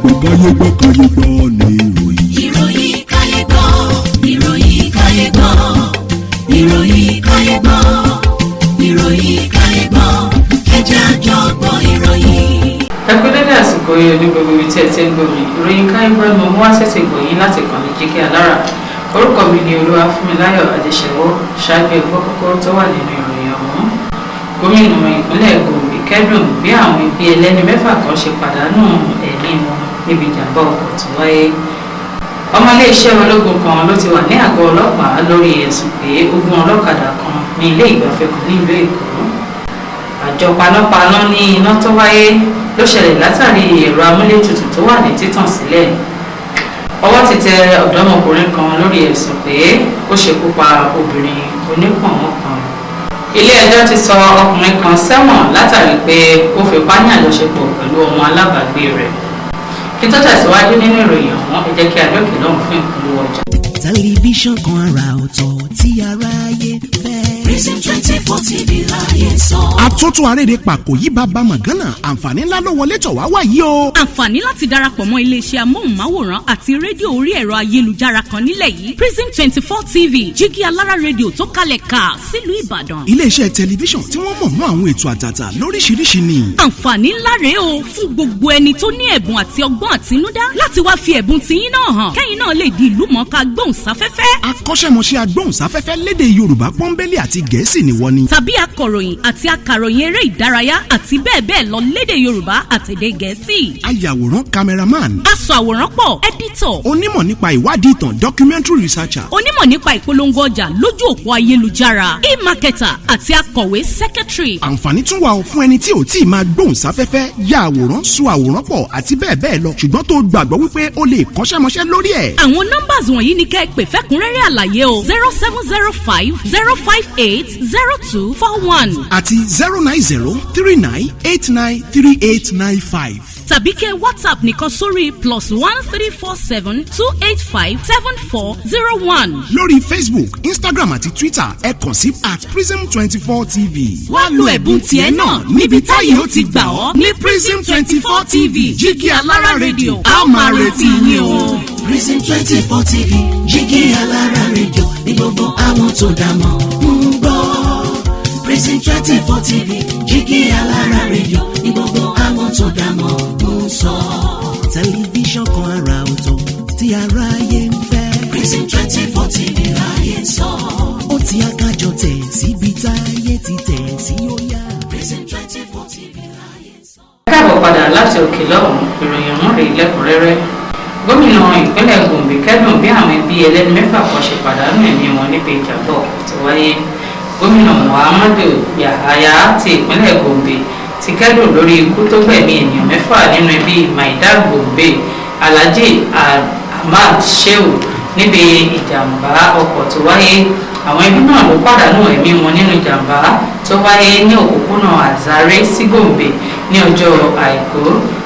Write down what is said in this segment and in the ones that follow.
Kayegbo ni ìròyìn. Ìròyìn Kayegbo, ìròyìn Kayegbo, ìròyìn Kayegbo, ìròyìn Kayegbo, ẹ jẹ́ a jọ gbọ́ ìròyìn. Ẹ kú dédé àsìkò yìí ní gbogbo ibi tí ẹ ti ń gbọ́ mi. Ìròyìn Kayegbo ni mo wá ṣẹ̀ṣẹ̀ gbọ́ yín láti kàn ní Jíkẹ́ Alára. Orúkọ mi ni Olúwafúnmiláyọ̀ Adéṣẹ́wọ́. Ṣáájú ẹgbọ́ kókó tó wà nínú ìròyìn ọ̀hún. Gómìnà ìpínlẹ̀ Gombe kẹ́dùn bí àwọn ẹbí ẹlẹ́ni mẹ́fà kan ṣe pàdánù ẹ̀mí wọn níbi ìjàmbá ọkọ̀ tó wáyé. Ọmọ iléeṣẹ́ ológun kan ló ti wà ní àgọ́ ọlọ́pàá lórí ẹ̀sùn pé ó gún ọlọ́kadà kan ní ilé ìgbafẹ́ kan ní ìlú Èkó. Àjọ panápaná ní iná tó wáyé ló ṣẹlẹ̀ látàrí ẹ̀rọ amúlétutù tó wà ní títàn sílẹ̀. Ọwọ́ ti tẹ ọ̀dọ́mọkùnrin kan lórí ẹ̀sùn pé ó ṣekú pa obìnrin onípọ̀nmọ́ kan. Ilé-ẹjọ́ ti sọ ọkùnrin kan sẹ́wọ̀n látàrí pé ó fipá ní àjọṣepọ̀ pẹ̀lú ọmọ alábàágbé rẹ̀. Kí tó tẹ̀síwájú nínú ìròyìn ọ̀hún, ẹ jẹ́ kí a dókè lọ́hùn fún ìpolówó ọjà. Tẹlifíṣàn kan àrà ọ̀tọ̀ tí aráyé fẹ́. Prison 24 TV láyé sọ. Àtúntò àrèrè pàkó yìí bàbá màgánà àǹfààní ńlá ló wọlé tọ̀ wá wáyé o. Àǹfààní láti darapọ̀ mọ́ iléeṣẹ́ amóhùnmáwòrán àti rédíò orí ẹ̀rọ ayélujára kan nílẹ̀ yìí. Prison 24 TV jígí alára rédíò tó kalẹ̀ ká sílùú Ìbàdàn. Iléeṣẹ́ tẹlifíṣàn tí wọ́n mọ̀ mọ́ àwọn ètò àtàtà lóríṣiríṣi ni. Àǹfààní ńlá rèé o fún gbogbo ẹni tó ní ẹ̀bùn àti ọgbọ́n àtinúdá láti wá fi ẹ̀bùn tiyín náà hàn. Kẹ́yìn náà lè di ìlúmọ̀ọ́ká gbóhùnsáfẹ́fẹ́. Akọ́ṣẹ́mọṣẹ́ agbóhùnsáfẹ́fẹ́ lédè Yorùbá pọ́nbélé àti Gẹ̀ẹ́sì ni wọ́n ní. Tàbí akọ̀ròyìn àti akàròyìn eré ìdárayá àti bẹ́ẹ̀ bẹ́ẹ̀ lọ lédè Yorùbá àtèdè Gẹ̀ẹ́sì. Ayàwòrán cameraman. Aṣọ àwòrán pọ̀ editor. Onímọ̀ nípa ìwádìí ìtàn documentary researcher. Onímọ̀ nípa ìpolongo ọjà lójú òpó ayélujára. E-marketer àti akọ̀wé secretary. Àǹfààní tún wà fún ẹni tí ò tí ì máa gbóhùnsáfẹ́fẹ́ ya àwòrán so àwòrán pọ̀ àti bẹ́ẹ̀ bẹ́ẹ̀ lọ ṣùgbọ́n tó gbàgbọ́ wípé o lè kọ́ṣẹ́mọṣẹ́ lórí ẹ̀. Àwọn nọ́mbàs wọ̀nyí ni kẹ́ ẹ pè fẹ́kúnrẹ́rẹ́ àlàyé o 0705 058 0241 àti 09039893895. tàbí kẹ́ WhatsApp nìkan sórí +1347 285 7401. lórí Facebook, Instagram àti Twitter ẹ kàn sí @prism24tv. wá lo ẹ̀bùn tiẹ̀ náà níbi táyé ó ti gbà ọ́ ní Prism 24 TV jígí alára rédíò a máa retí yín o. Prison 24 TV jígí alára rédíò ní gbogbo àwọn tó dá mọ̀ ń gbọ́. Prison 24 TV jígí alára rédíò ní gbogbo àwọn tó dá mọ̀ ń sọ. Tẹlifíṣàn kan àrà ọ̀tọ̀ tí aráyé ń fẹ́. Prison 24 TV láyé sọ. Ó ti akájọ tẹ̀ síbi táyé ti tẹ̀ sí ó yá. Prison 24 TV láyé sọ. Káàbọ̀ padà láti òkè lọ́hùn, ìròyìn ọ̀hún rèé lẹ́kùnrẹ́rẹ́. Gómìnà ìpínlẹ̀ Gombe kẹ́dùn bí àwọn ẹbí ẹlẹ́ni mẹ́fà kan ṣe pàdánù ẹ̀mí wọn níbi ìjàmbá ọkọ̀ tó wáyé. Gómìnà Muhammadu Yahaya ti ìpínlẹ̀ Gombe ti kẹ́dùn lórí ikú tó gbẹ̀mí ènìyàn mẹ́fà nínú ẹbí Maida Gombe Alhaji Ahmad Shehu níbi ìjàmbá ọkọ̀ tó wáyé. Àwọn ẹbí náà ló pàdánù ẹ̀mí wọn nínú ìjàmbá tó wáyé ní òpópónà Azare sí Gombe ní ọjọ́ Àìkú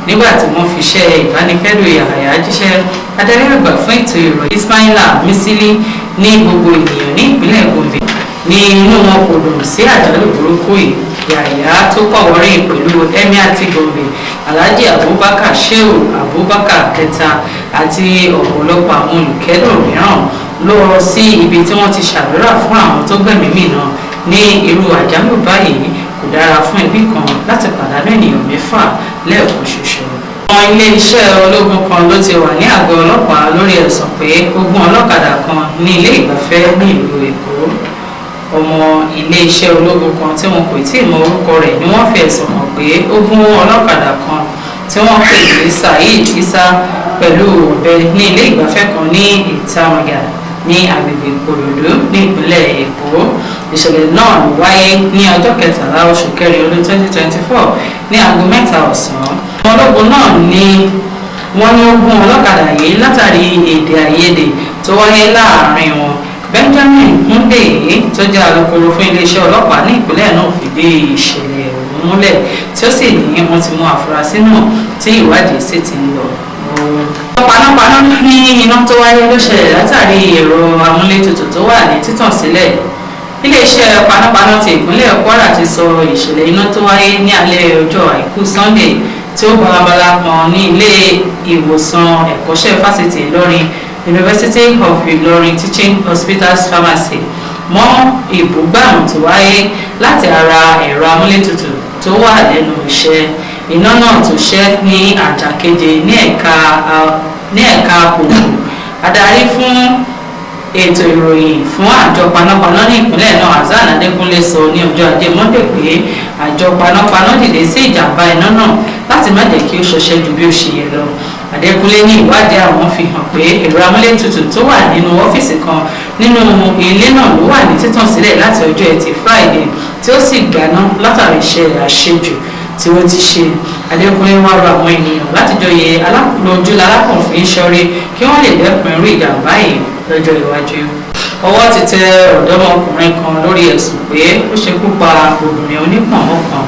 nígbà tí wọ́n fi ṣe ìbánikẹ́dùn Yahaya jíṣẹ́. Adarí àgbà fún ètò ìròyìn Ismaila Misili ní gbogbo ènìyàn ní ìpínlẹ̀ Gombe ní inú wọn kò dùn sí àjálù burúkú yìí. Yahaya tó kọ̀wọ́rìn pẹ̀lú Emir ti Gombe Alhaji Abubakar Shehu Abubakar kẹta àti ọ̀pọ̀lọpọ̀ àwọn olùkẹ́dùn mìíràn lọ sí ibi tí wọ́n ti ṣàdúrà fún àwọn tó gbẹ̀mí mìíràn ní irú àjálù báyìí. Kò dára fún ẹbí kan láti pàdánù ènìyàn mẹ́fà lẹ́ẹ̀kan ṣoṣo. Àwọn ilé-iṣẹ́ ológun kan ló ti wà ní àgọ́ ọlọ́pàá lórí ẹ̀sùn pé ó gún ọlọ́kadà kan ní ilé ìgbafẹ́ ní ìlú Èkó. Ọmọ ilé-iṣẹ́ ológun kan tí wọn kò tí ì mọ orúkọ rẹ̀ ni wọ́n fi ẹ̀sùn hàn pé ó gún ọlọ́kadà kan tí wọ́n pè ní Saheed Isa pẹ̀lú ọ̀bẹ ní ilé ìgbafẹ́ kan ní Ìtàmàgà ní agbègbè Ìkòròdú ní ìpínlẹ̀ Èkó. Ìṣẹ̀lẹ̀ náà wáyé ní ọjọ́ 13 oṣù kẹrin ọdún 2024 ní aago 3 ọ̀sán. Ọmọ ológun náà ni wọ́n ní ó gún ọlọ́kadà yìí látàrí èdè àìyedè tó wáyé láàárín wọn. Benjamin Hundeyi tó jẹ́ alukoro fún iléeṣẹ́ ọlọ́pàá ní ìpínlẹ̀ náà fìdí ìṣẹ̀lẹ̀ ọ̀hún múlẹ̀ tí ó sì ní wọ́n ti mú àfúrásì náà tí ìwádìí sì ti ń lọ. Panápaná ní iná tó wáyé ló ṣẹlẹ̀ látàrí ẹ̀rọ amúlétutù tó wà ní títàn sílẹ̀. Iléeṣẹ́ panápaná ti ìpínlẹ̀ Kwara ti sọ ìṣẹ̀lẹ̀ iná tó wáyé ní alẹ́ ọjọ́ Àìkú Sunday tí ó bá abala kan ní ilé ìwòsàn ẹ̀kọ́ṣẹ́ fásitì Ìlọrin University of Ilorin Teaching Hospitals Pharmacy mọ́ ìbúgbàmù tó wáyé láti ara ẹ̀rọ amúlétutù tó wà lẹ́nu iṣẹ́. Iná náà tó ṣẹ́ ní àjàkeje ní ẹ̀ka òkú. Adarí fún ètò ìròyìn fún àjọ panápaná ní ìpínlẹ̀ náà Hasan Adékúnlé sọ ní ọjọ́ Ajé Monde pé àjọ panápaná dìde sí ìjàmbá iná náà láti má jẹ́ kí ó ṣọṣẹ́ ju bí ó ṣe yẹ lọ. Adékúnlé ní ìwádìí àwọn fi hàn pé ẹ̀rọ amúlétutù tó wà nínú ọ́fíìsì kan nínú ilé náà ló wà ní títàn sílẹ̀ láti ọjọ́ Ẹtì Friday tí ó sì gbaná látàrí iṣẹ́ àṣejù tí wọ́n ti ṣe. Adékúnlé wá rọ àwọn ènìyàn láti jọyè alákòójú alákànfin ṣọ́rí kí wọ́n lè dẹ́kun irú ìjàmbá yìí lọ́jọ́ iwájú. Ọwọ́ ti tẹ ọ̀dọ́mọkùnrin kan lórí ẹ̀sùn pé ó ṣekú pa obìnrin onípọ̀nmọ́ kan.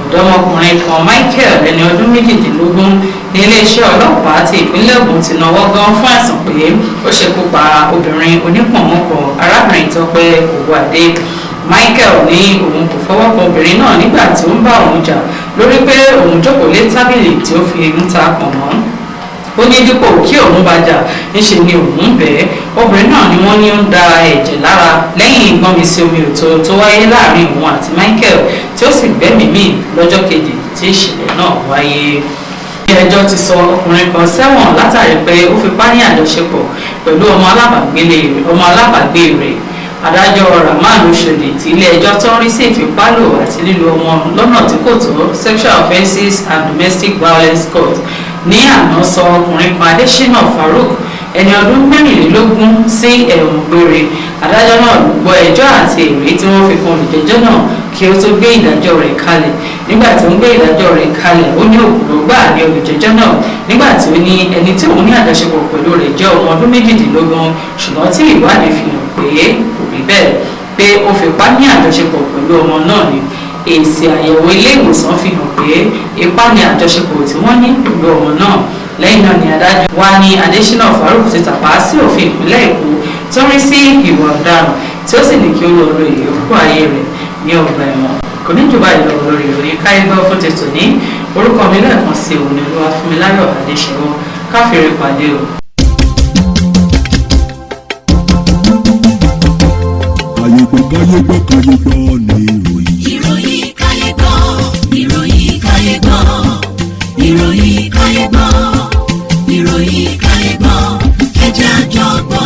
Ọ̀dọ́mọkùnrin kan Michael ẹni ọdún méjìdínlógún ní iléeṣẹ́ ọlọ́pàá ti ìpínlẹ̀ Ògùn ti náwó gan fún ẹ̀sùn pé ó ṣekú pa obìnrin onípọ̀nmọ́ kan arábìnrin Tọ́pẹ́ Òwúadé. Michael ní òun kò fọwọ́ kan obìnrin náà nígbà tí ó ń bá òun jà lórí pé òun jókòó lé tábìlì tí ó fi ń ta pọ̀nmọ́. Ó ní dípò kí òun bá jà níṣe ni òun bẹ́ẹ̀. Obìnrin náà ni wọ́n ní ó ń da ẹ̀jẹ̀ lára lẹ́yìn ìgbọ́nmi sí omi òtó tó wáyé láàrin òun àti Michael tí ó sì gbẹ́mìí mì lọ́jọ́ kejì tí ìṣẹ̀lẹ̀ náà wáyé. Ilé-ẹjọ́ ti sọ ọkùnrin kan sẹ́wọ̀n látàrí pé ó fipá ní àjọṣepọ̀ pẹ̀lú ọmọ alábàágbé rẹ̀. Adájọ́ Rahman Oshodi ti ilé-ẹjọ́ tó ń rí sí ìfipálò àti lílo ọmọ lọ́nà tí kò tó Sexual Offences and Domestic Violence Court ní àná sọ ọkùnrin kan Adésínà Farouk ẹni ọdún mẹ́rìnlélógún sí ẹ̀wọ̀n gbére. Adájọ́ náà ló gbọ́ ẹjọ́ àti èrè tí wọ́n fi kan olùjẹ́jọ́ náà kí ó tó gbé ìdájọ́ rẹ̀ kalẹ̀. Nígbà tí ó ń gbé ìdájọ́ rẹ̀ kalẹ̀ ó ní òkúrò gbà ní olùjẹ́jọ́ náà nígbà tí ó ní ẹni tí òun ní àjọṣepọ̀ pẹ̀lú rẹ̀ jẹ́ ọmọ ọdún méjìdínlógún ṣùgbọ́n tí ìwádìí fi hàn pé kò rí bẹ́ẹ̀ pé ó fipá ní àjọṣepọ̀ pẹ̀lú ọmọ náà ni. Èsì àyẹ̀wò ilé ìwòsàn fi hàn pé ipá ní àjọṣepọ̀ tí wọ́n ní pẹ̀lú ọmọ náà. Lẹ́yìn náà ni adájọ́ wá ní Adésínà Farouk ti tàpá sí òfin ìpínlẹ̀ Èkó tó ń rí sí ìwà ọ̀daràn tí ó sì ní kí ó lọ lo ìyókù ayé rẹ̀ ní ọgbà ẹ̀wọ̀n. Kò ní jù báyìí lọ lórí ìròyìn Kayegbo fún tètò ní orúkọ mi lẹ́ẹ̀kan sí òun ní Olúwafúnmiláyọ̀ Adéṣẹ́wọ́ káfíńrì pàdé o. Kayegbo ní ìròyìn. Ìròyìn Kayegbo, ìròyìn Kayegbo, ìròyìn Kayegbo, ìròyìn Kayegbo, ẹ jẹ́ a jọ gbọ́.